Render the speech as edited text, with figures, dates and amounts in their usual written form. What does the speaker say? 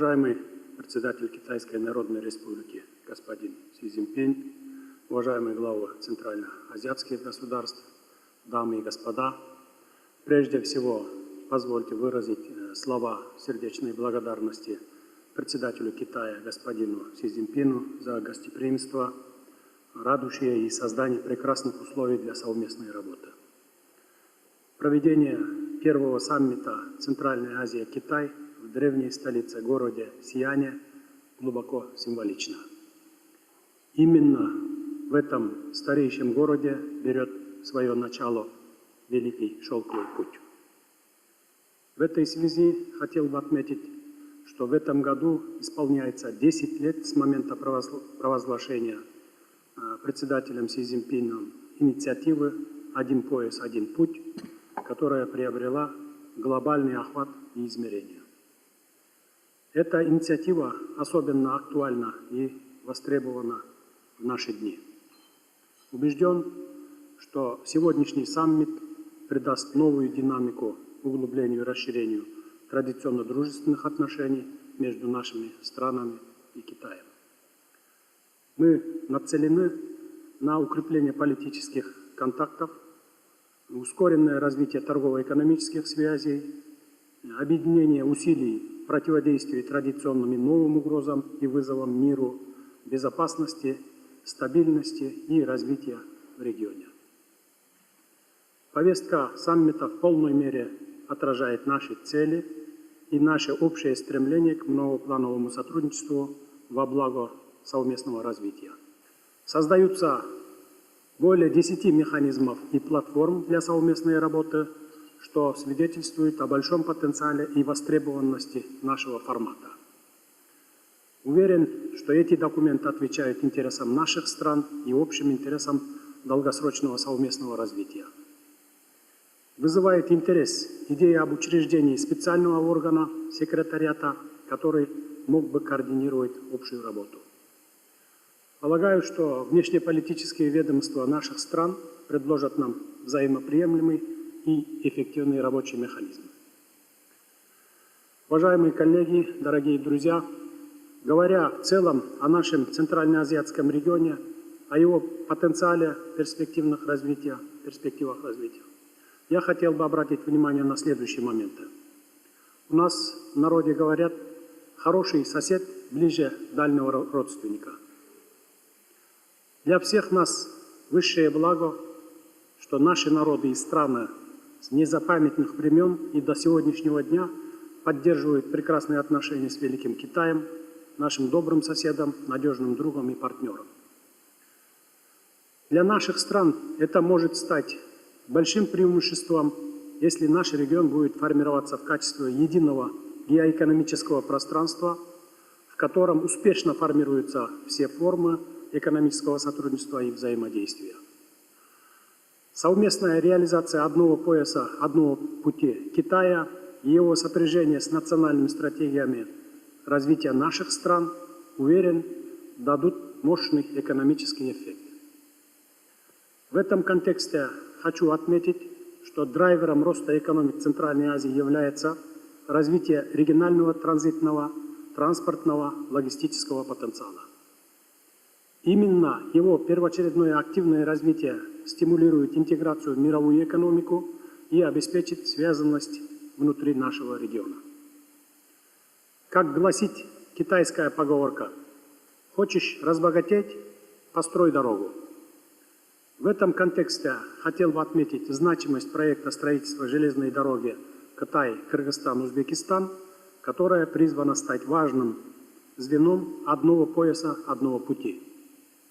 Уважаемый председатель Китайской Народной Республики господин Си Цзиньпин, уважаемые главы центральноазиатских государств, дамы и господа, прежде всего позвольте выразить слова сердечной благодарности председателю Китая господину Си Цзиньпину за гостеприимство, радушие и создание прекрасных условий для совместной работы. Проведение первого саммита Центральная Азия-Китай в древней столице городе Сияне глубоко символично. Именно в этом старейшем городе берет свое начало Великий Шелковый путь. В этой связи хотел бы отметить, что в этом году исполняется 10 лет с момента провозглашения председателем Си Цзиньпином инициативы «Один пояс, один путь», которая приобрела глобальный охват и измерения. Эта инициатива особенно актуальна и востребована в наши дни. Убежден, что сегодняшний саммит придаст новую динамику углублению и расширению традиционно дружественных отношений между нашими странами и Китаем. Мы нацелены на укрепление политических контактов, ускоренное развитие торгово-экономических связей, объединение усилий в противодействии традиционным и новым угрозам и вызовам миру, безопасности, стабильности и развития в регионе. Повестка саммита в полной мере отражает наши цели и наше общее стремление к многоплановому сотрудничеству во благо совместного развития. Создаются более 10 механизмов и платформ для совместной работы, что свидетельствует о большом потенциале и востребованности нашего формата. Уверен, что эти документы отвечают интересам наших стран и общим интересам долгосрочного совместного развития. Вызывает интерес идея об учреждении специального органа, секретариата, который мог бы координировать общую работу. Полагаю, что внешнеполитические ведомства наших стран предложат нам взаимоприемлемый и эффективный рабочий механизм. Уважаемые коллеги, дорогие друзья, говоря в целом о нашем центральноазиатском регионе, о его потенциале перспективах развития, я хотел бы обратить внимание на следующие моменты. У нас в народе говорят: хороший сосед ближе дальнего родственника. Для всех нас высшее благо, что наши народы и страны с незапамятных времен и до сегодняшнего дня поддерживают прекрасные отношения с Великим Китаем, нашим добрым соседом, надежным другом и партнером. Для наших стран это может стать большим преимуществом, если наш регион будет формироваться в качестве единого геоэкономического пространства, в котором успешно формируются все формы экономического сотрудничества и взаимодействия. Совместная реализация одного пояса, одного пути Китая и его сопряжение с национальными стратегиями развития наших стран, уверен, дадут мощный экономический эффект. В этом контексте хочу отметить, что драйвером роста экономик Центральной Азии является развитие регионального транзитного, транспортного, логистического потенциала. Именно его первоочередное активное развитие стимулирует интеграцию в мировую экономику и обеспечит связанность внутри нашего региона. Как гласит китайская поговорка: «Хочешь разбогатеть? Построй дорогу». В этом контексте хотел бы отметить значимость проекта строительства железной дороги Китай, Кыргызстан, Узбекистан, которая призвана стать важным звеном одного пояса, одного пути.